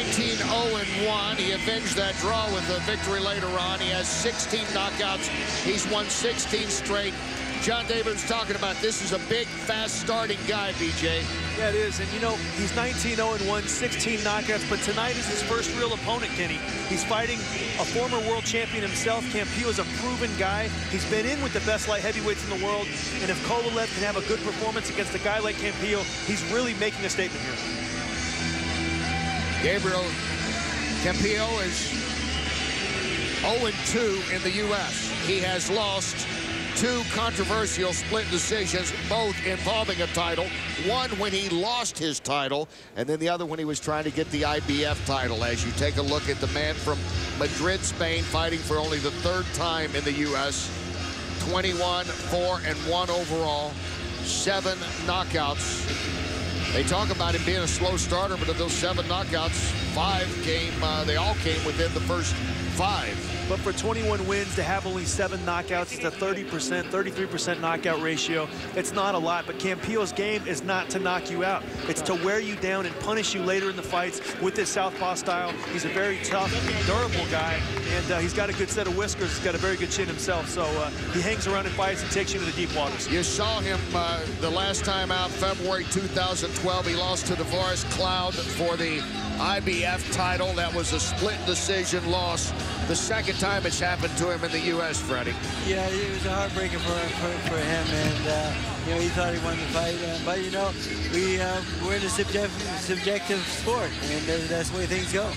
19-0-1. He avenged that draw with a victory later on. He has 16 knockouts. He's won 16 straight. John David's talking about this is a big, fast-starting guy, BJ. Yeah, it is. And, you know, he's 19-0-1, 16 knockouts. But tonight is his first real opponent, Kenny. He's fighting a former world champion himself. Campillo is a proven guy. He's been in with the best light heavyweights in the world. And if Kovalev can have a good performance against a guy like Campillo, he's really making a statement here. Gabriel Campillo is 0-2 in the U.S. He has lost 2 controversial split decisions, both involving a title. One when he lost his title, and then the other when he was trying to get the IBF title. As you take a look at the man from Madrid, Spain, fighting for only the 3rd time in the U.S. 21-4-1 overall, 7 knockouts. They talk about him being a slow starter, but of those 7 knockouts, 5 came, they all came within the first 5. But for 21 wins, to have only 7 knockouts, it's a 30%, 33% knockout ratio. It's not a lot, but Campillo's game is not to knock you out. It's to wear you down and punish you later in the fights with his southpaw style. He's a very tough, durable guy, and he's got a good set of whiskers. He's got a very good chin himself, so he hangs around in fights and takes you to the deep waters. You saw him the last time out, February 2012. He lost to Tavares Cloud for the IBF title. That was a split decision loss. The second time it's happened to him in the U.S., Freddie. Yeah, it was a heartbreaker for him, and you know, he thought he won the fight. But you know, we're in a subjective sport, and that's the way things go.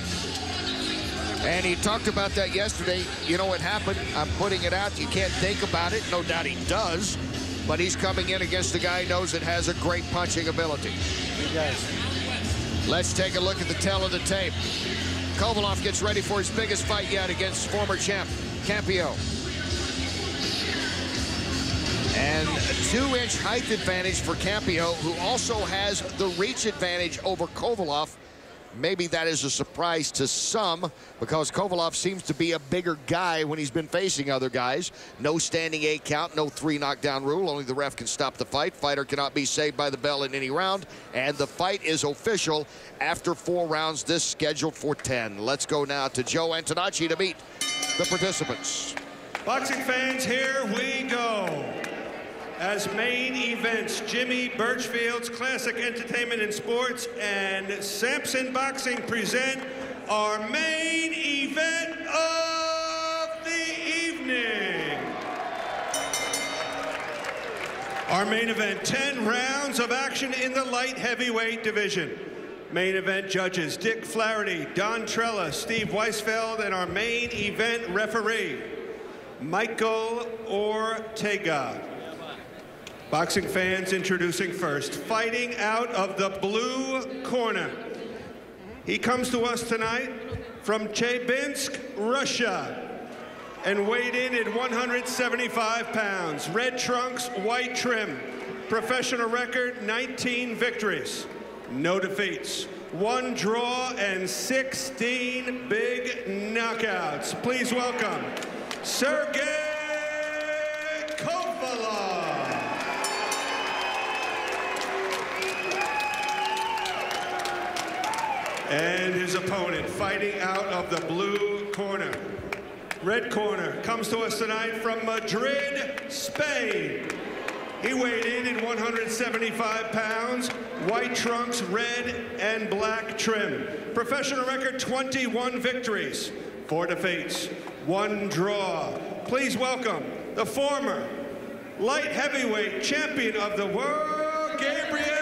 And he talked about that yesterday. You know what happened? I'm putting it out. You can't think about it. No doubt he does. But he's coming in against a guy who knows it has a great punching ability. He does. Let's take a look at the tail of the tape. Kovalev gets ready for his biggest fight yet against former champ Campillo. And a 2-inch height advantage for Campillo, who also has the reach advantage over Kovalev. Maybe that is a surprise to some, because Kovalev seems to be a bigger guy when he's been facing other guys. No standing 8 count, no 3 knockdown rule. Only the ref can stop the fight. Fighter cannot be saved by the bell in any round. And the fight is official after 4 rounds. This scheduled for 10. Let's go now to Joe Antonacci to meet the participants. Boxing fans, here we go. As main events, Jimmy Birchfield's Classic Entertainment and Sports and Sampson Boxing present our main event of the evening. Our main event, 10 rounds of action in the light heavyweight division. Main event judges Dick Flaherty, Don Trella, Steve Weisfeld, and our main event referee, Michael Ortega. Boxing fans, introducing first, fighting out of the blue corner. He comes to us tonight from Chelyabinsk, Russia, and weighed in at 175 pounds. Red trunks, white trim. Professional record, 19 victories, no defeats. 1 draw and 16 big knockouts. Please welcome Sergey Kovalev. And his opponent, fighting out of the blue corner. Red corner comes to us tonight from Madrid, Spain. He weighed in at 175 pounds, white trunks, red and black trim. Professional record, 21 victories, 4 defeats, 1 draw. Please welcome the former light heavyweight champion of the world, Gabriel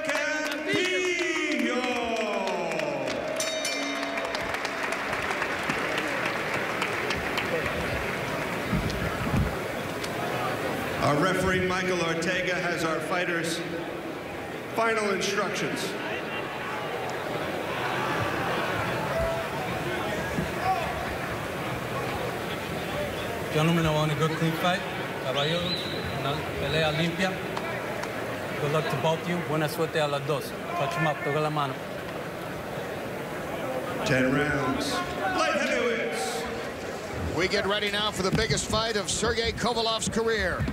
Campillo. Our referee, Michael Ortega, has our fighters' final instructions. Gentlemen, I want a good clean fight. Caballeros, una pelea limpia. Good luck to both of you. Buena suerte a las dos. Touch them up, toca la mano. 10 rounds. Light heavyweights. We get ready now for the biggest fight of Sergey Kovalev's career.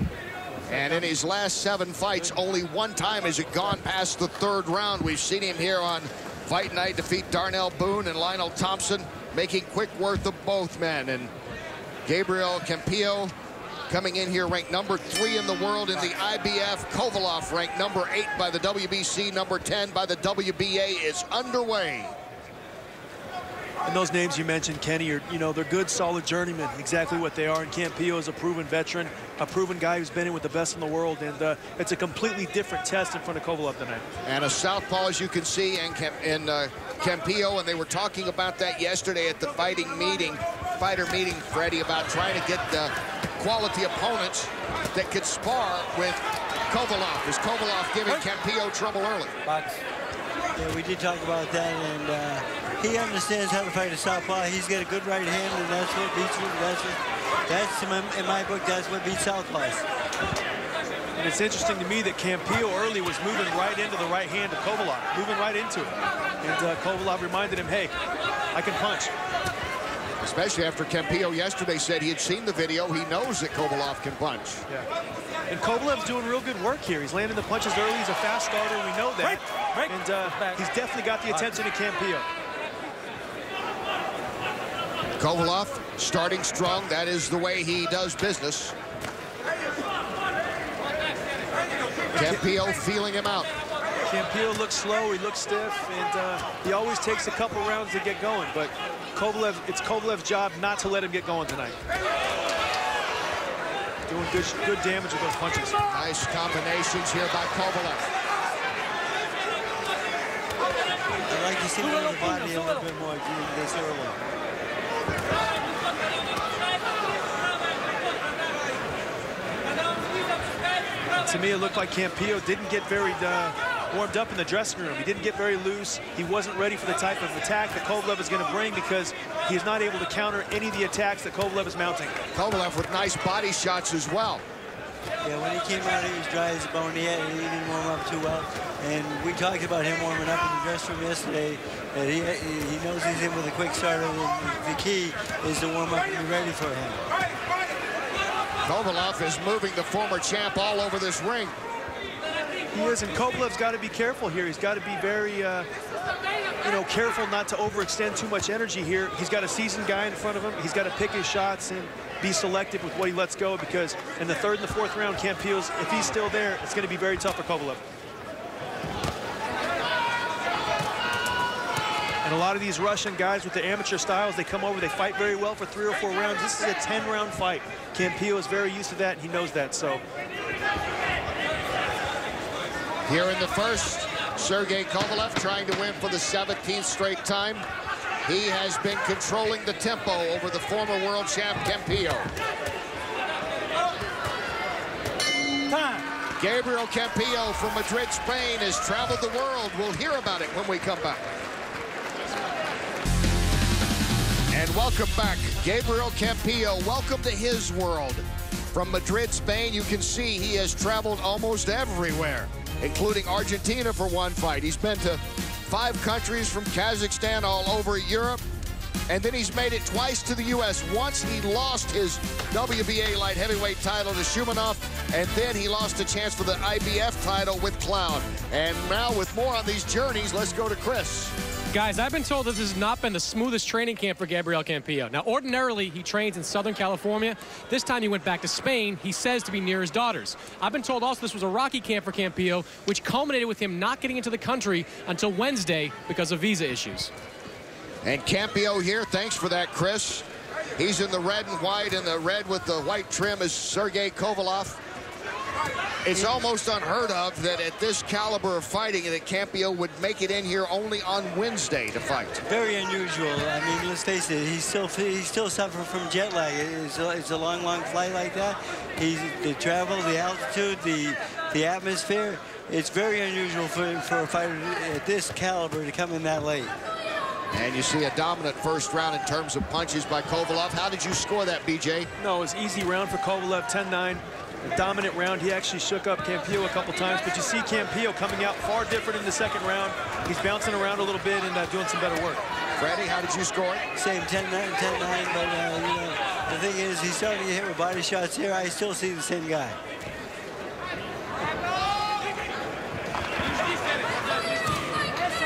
And in his last 7 fights, only 1 time has it gone past the 3rd round. We've seen him here on Fight night defeat Darnell Boone and Lionel Thompson, making quick work of both men. And Gabriel Campillo coming in here ranked number 3 in the world in the IBF. Kovalev ranked number 8 by the WBC, number 10 by the WBA is underway. And those names you mentioned, Kenny, are, you know, they're good, solid journeymen, exactly what they are. And Campillo is a proven veteran, a proven guy who's been in with the best in the world. And it's a completely different test in front of Kovalev tonight. And a southpaw, as you can see, and Campillo, and they were talking about that yesterday at the fighter meeting, Freddie, about trying to get quality opponents that could spar with Kovalev. Is Kovalev giving Campillo trouble early? Yeah, we did talk about that, and he understands how to fight a southpaw. He's got a good right hand, and that's what beats you. That's in my book, that's what beats southpaws. And it's interesting to me that Campillo early was moving right into the right hand of Kovalev, moving right into it. And Kovalev reminded him, hey, I can punch. Especially after Campillo yesterday said he had seen the video. He knows that Kovalev can punch. Yeah. And Kovalev's doing real good work here. He's landing the punches early. He's a fast starter. We know that. And he's definitely got the attention of Campillo. Kovalev starting strong. That is the way he does business. Campillo feeling him out. Campillo looks slow. He looks stiff. And he always takes a couple rounds to get going. But it's Kovalev's job not to let him get going tonight. Doing good damage with those punches. Nice combinations here by Kovalev. I'd like to see him in the body a little bit more this early. And to me, it looked like Campillo didn't get very warmed up in the dressing room. He didn't get very loose. He wasn't ready for the type of attack that Kovalev is going to bring because he's not able to counter any of the attacks that Kovalev is mounting. Kovalev with nice body shots as well. Yeah, when he came out, he was dry as a bone. He didn't warm up too well. And we talked about him warming up in the dressing room yesterday. And he knows he's in with a quick starter. And the key is to warm up and be ready for him. Kovalev is moving the former champ all over this ring. He is, and Kovalev's got to be careful here. He's got to be very, careful not to overextend too much energy here. He's got a seasoned guy in front of him. He's got to pick his shots and be selective with what he lets go, because in the 3rd and the 4th round, Campillo's, if he's still there, it's going to be very tough for Kovalev. And a lot of these Russian guys with the amateur styles, they come over, they fight very well for 3 or 4 rounds. This is a 10-round fight. Campillo is very used to that, and he knows that, so. Here in the first, Sergey Kovalev trying to win for the 17th straight time. He has been controlling the tempo over the former world champ Campillo. Gabriel Campillo from Madrid, Spain has traveled the world. We'll hear about it when we come back. And welcome back, Gabriel Campillo. Welcome to his world. From Madrid, Spain, you can see he has traveled almost everywhere, including Argentina for one fight. He's been to 5 countries from Kazakhstan all over Europe. And then he's made it twice to the U.S. Once he lost his WBA light heavyweight title to Shumanov, and then he lost a chance for the IBF title with Cloud. And now with more on these journeys, let's go to Chris. Guys, I've been told this has not been the smoothest training camp for Gabriel Campillo. Now, ordinarily, he trains in Southern California. This time he went back to Spain, he says to be near his daughters. I've been told also this was a rocky camp for Campillo, which culminated with him not getting into the country until Wednesday because of visa issues. And Campillo here, thanks for that, Chris. He's in the red and white, and the red with the white trim is Sergey Kovalev. It's almost unheard of that at this caliber of fighting that Campillo would make it in here only on Wednesday to fight. Very unusual. I mean, let's face it, he's still suffering from jet lag. It's a long flight like that. The travel, the altitude, the atmosphere. It's very unusual for a fighter at this caliber to come in that late. And you see a dominant first round in terms of punches by Kovalev. How did you score that, BJ? No, it was an easy round for Kovalev, 10-9. A dominant round. He actually shook up Campillo a couple times, but you see Campillo coming out far different in the 2nd round. He's bouncing around a little bit and doing some better work. Freddie, how did you score it? Same, 10-9, but the thing is, he's starting to get hit with body shots here. I still see the same guy.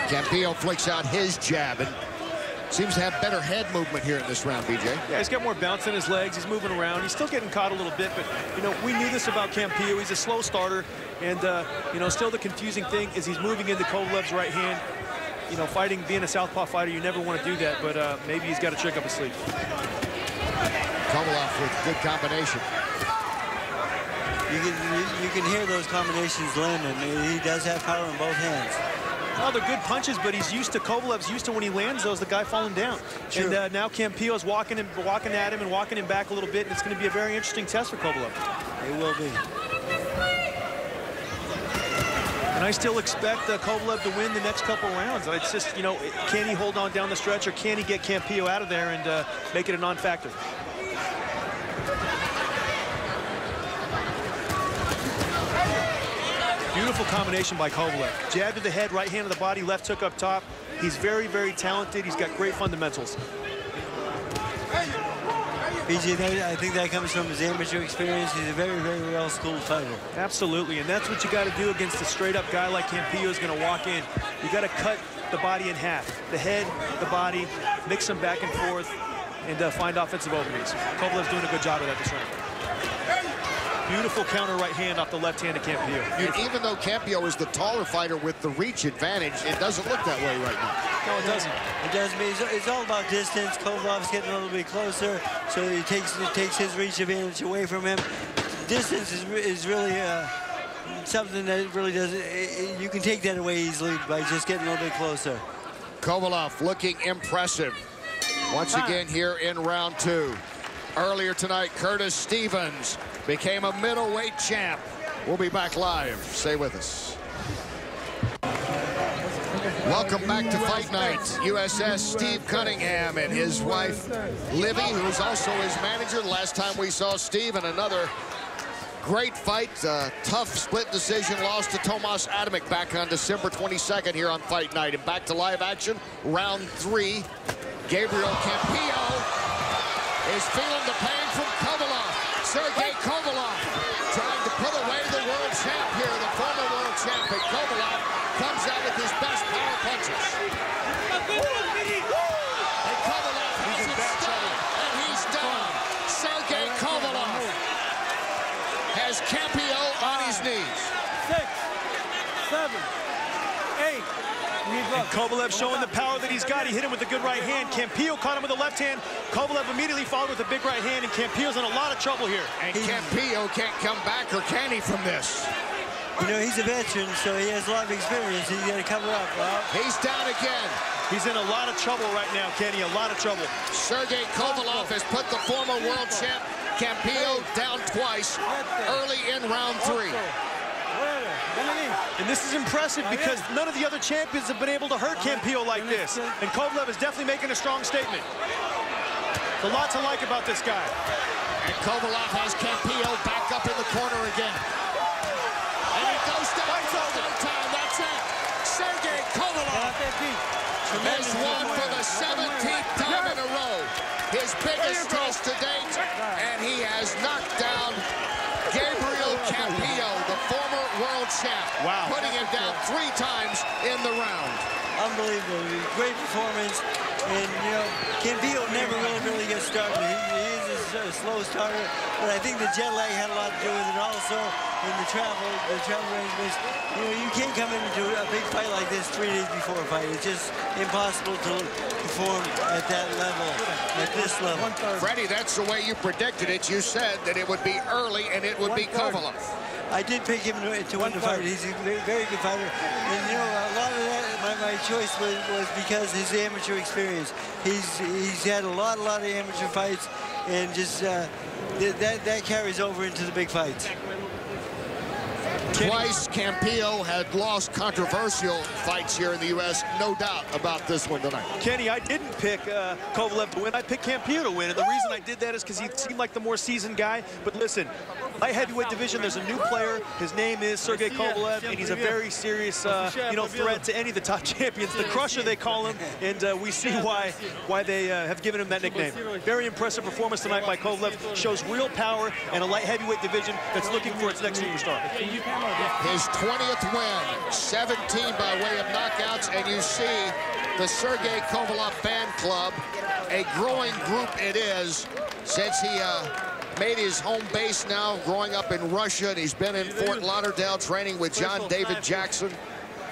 Campillo flicks out his jab and seems to have better head movement here in this round, BJ. Yeah, he's got more bounce in his legs. He's moving around. He's still getting caught a little bit, but, you know, we knew this about Campillo. He's a slow starter, and, you know, still the confusing thing is he's moving into Kovalev's right hand. You know, being a southpaw fighter, you never want to do that, but maybe he's got a trick up his sleeve. Kovalev with good combination. You can hear those combinations landing. He does have power in both hands. Well, they're good punches, but Kovalev's used to when he lands those, the guy falling down. Sure. And now Campillo's walking at him and walking him back a little bit, and it's going to be a very interesting test for Kovalev. It will be. And I still expect Kovalev to win the next couple rounds. It's just, you know, can he hold on down the stretch, or can he get Campillo out of there and make it a non-factor? Beautiful combination by Kovalev. Jab to the head, right hand to the body, left hook up top. He's very, very talented. He's got great fundamentals. BJ, I think that comes from his amateur experience. He's a very, very well-schooled fighter. Absolutely, and that's what you got to do against a straight-up guy like Campillo is going to walk in. You got to cut the body in half. The head, the body, mix them back and forth, and find offensive openings. Kovalev's doing a good job of that this round. Beautiful counter right hand off the left hand of Campillo. Even though Campillo is the taller fighter with the reach advantage, it doesn't look that way right now. No, it doesn't. It doesn't. It's all about distance. Kovalev's getting a little bit closer, so he takes his reach advantage away from him. Distance is really something that really doesn't. You can take that away easily by just getting a little bit closer. Kovalev looking impressive once again here in round 2. Earlier tonight, Curtis Stevens became a middleweight champ. We'll be back live. Stay with us. Welcome back to Fight Night. USS Steve Cunningham and his wife, Livy, who's also his manager. The last time we saw Steve in another great fight, tough split decision loss to Tomas Adamek back on December 22nd here on Fight Night. And back to live action, round 3. Gabriel Campillo is feeling the pain from Kovalev. Sergey Kovalev trying to put away the world champ here, the former world champ. And Kovalev comes out with his best power punches. And Kovalev has it still, and he's down. Sergey Kovalev has Campillo on his knees. 6, 7, 8. And Kovalev showing the power that he's got. He hit him with a good right hand. Campillo caught him with the left hand. Kovalev immediately followed with a big right hand, and Campillo's in a lot of trouble here. And Campillo can't come back, or can he, from this? You know, he's a veteran, so he has a lot of experience. He's got to cover up. Well, he's down again. He's in a lot of trouble right now, Kenny, a lot of trouble. Sergey Kovalev has put the former world champ Campillo down twice early in round 3. And this is impressive because none of the other champions have been able to hurt Campillo like this. And Kovalev is definitely making a strong statement. There's a lot to like about this guy. And Kovalev has Campillo back up in the corner again. And he goes down for no time. That's it. Sergey Kovalev has won for the 17th time in a row. His biggest test to date. And he has knocked down Gabriel Campillo, the former world champ. Wow. Putting him down 3 times in the round. Unbelievable. Great performance. And, you know, Campillo never really gets started. He is a slow starter, but I think the jet lag had a lot to do with it also. In the travel arrangements. You know, you can't come into a big fight like this 3 days before a fight. It's just impossible to perform at that level, at this level. Freddie, that's the way you predicted it. You said that it would be early and it would be Kovalev. I did pick him to win the fight. He's a very good fighter. And, you know, a lot of that, my choice was because his amateur experience. He's had a lot of amateur fights, and just that carries over into the big fights. Twice Campillo had lost controversial fights here in the U.S. No doubt about this one tonight. Kenny, I didn't pick Kovalev to win. I picked Campillo to win. And the reason I did that is because he seemed like the more seasoned guy. But listen, light heavyweight division, there's a new player. His name is Sergey Kovalev, and he's a very serious threat to any of the top champions. The Crusher, they call him, and we see why they have given him that nickname. Very impressive performance tonight by Kovalev. Shows real power and a light heavyweight division that's looking for its next superstar. his 20th win, 17 by way of knockouts, and you see the Sergey Kovalev fan club, a growing group it is since he made his home base now, growing up in Russia, and he's been in Fort Lauderdale training with John David Jackson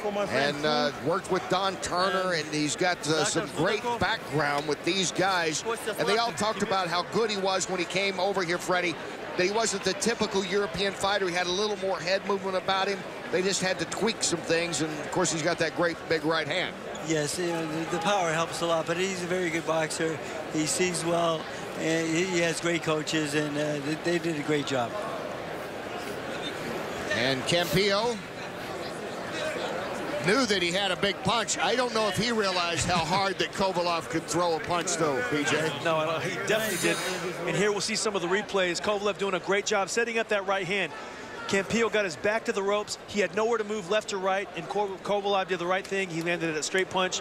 and worked with Don Turner, and he's got some great background with these guys. And they all talked about how good he was when he came over here, Freddie, that he wasn't the typical European fighter. He had a little more head movement about him. They just had to tweak some things, and of course he's got that great big right hand. Yes, you know, the power helps a lot, but he's a very good boxer. He sees well, and he has great coaches, and they did a great job. And Campillo knew that he had a big punch. I don't know if he realized how hard that Kovalev could throw a punch, though, BJ. No, he definitely did. And here we'll see some of the replays. Kovalev doing a great job setting up that right hand. Campillo got his back to the ropes. He had nowhere to move left or right, and Kovalev did the right thing. He landed a straight punch,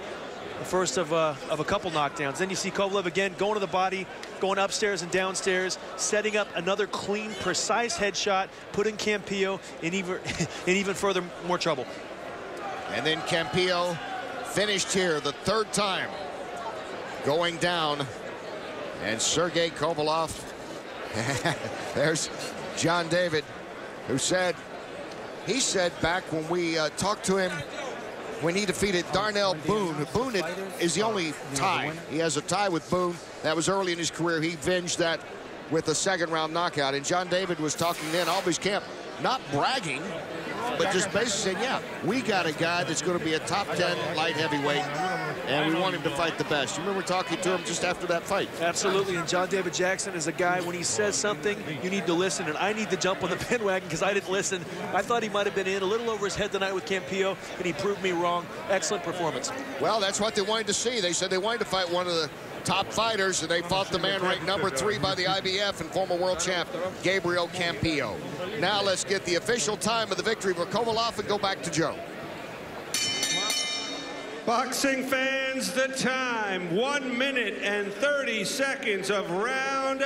the first of a couple knockdowns. Then you see Kovalev again going to the body, going upstairs and downstairs, setting up another clean, precise headshot, putting Campillo in even further more trouble. And then Campillo finished here the third time, going down. And Sergey Kovalev, there's John David, who said, he said back when we talked to him when he defeated Darnell Boone. Boone is the only tie. He has a tie with Boone. That was early in his career. He avenged that with a second-round knockout. And John David was talking then, Always Camp, not bragging, but just basically saying, yeah, we got a guy that's going to be a top 10 light heavyweight, and we want him to fight the best. You remember talking to him just after that fight? Absolutely, and John David Jackson is a guy, when he says something, you need to listen, and I need to jump on the bandwagon because I didn't listen. I thought he might have been in a little over his head tonight with Campillo, and he proved me wrong. Excellent performance. Well, that's what they wanted to see. They said they wanted to fight one of the top fighters, and they fought the man ranked #3 by the IBF and former world champ Gabriel Campillo. Now let's get the official time of the victory for Kovalev and go back to Joe. Boxing fans, the time, 1 minute and 30 seconds of round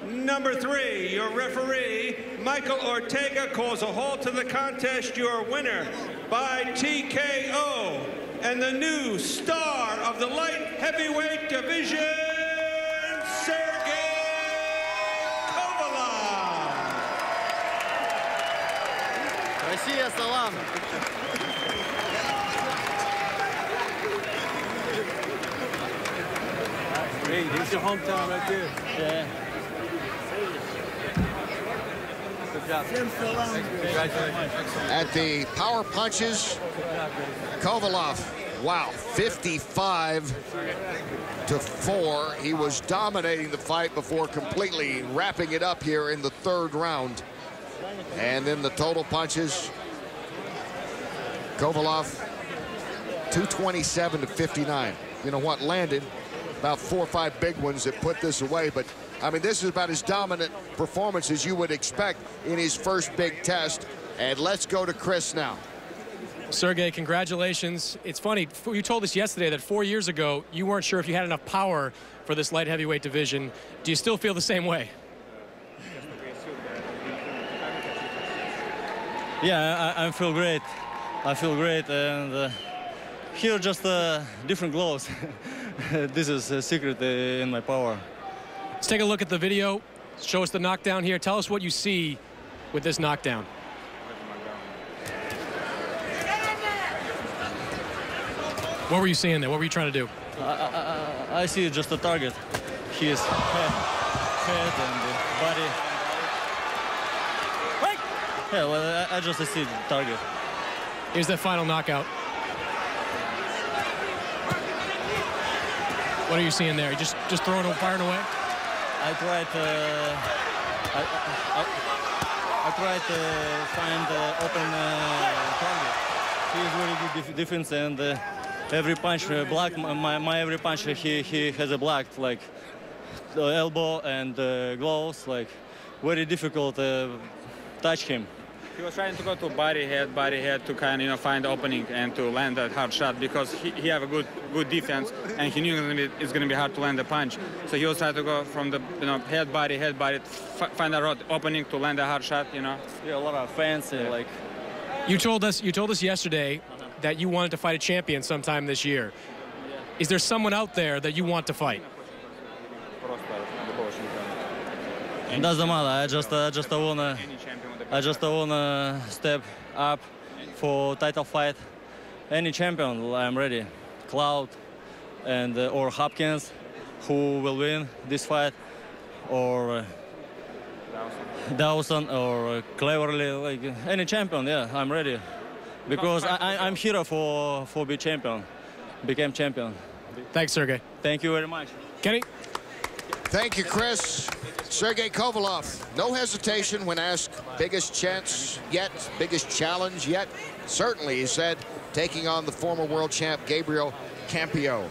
number 3. Your referee, Michael Ortega, calls a halt to the contest. Your winner by TKO, and the new star of the light heavyweight division, Sergey Kovalev. Россия, салам. Hey, this is your hometown right there. Yeah. Good job. Congratulations. At the power punches, Kovalev, wow, 55-4. He was dominating the fight before completely wrapping it up here in the third round. And then the total punches, Kovalev, 227-59. You know what, landed about 4 or 5 big ones that put this away, but I mean, this is about as dominant performance as you would expect in his first big test. And let's go to Chris now. Sergey, congratulations. It's funny, you told us yesterday that 4 years ago you weren't sure if you had enough power for this light heavyweight division. Do you still feel the same way? Yeah, I feel great. I feel great, and here just different gloves. This is a secret in my power. Let's take a look at the video. Show us the knockdown here. Tell us what you see with this knockdown. What were you seeing there? What were you trying to do? I see just a target. His head and body. Yeah, well, I just see the target. Here's that final knockout. What are you seeing there? Just throwing and firing away? I tried to find open target. He is very good defense, and every punch blocked. My every punch he has a blocked, like the elbow and gloves, like very difficult touch him. He was trying to go to body head to kind of find the opening and to land that hard shot because he have a good defense, and he knew it's going to be hard to land a punch. So he was trying to go from the head body, find a opening to land a hard shot. Yeah, a lot of fans like You told us yesterday that you wanted to fight a champion sometime this year. Is there someone out there that you want to fight? It doesn't matter. I just wanna step up for title fight. Any champion, I'm ready. Cloud and or Hopkins, who will win this fight, or Dawson or Cleverly, like any champion. Yeah, I'm ready because I'm here for be champion, become champion. Thanks, Sergey. Thank you very much. Kenny? Thank you, Chris. Sergey Kovalev, no hesitation when asked biggest chance yet, biggest challenge yet. Certainly, he said, taking on the former world champ Gabriel Campillo.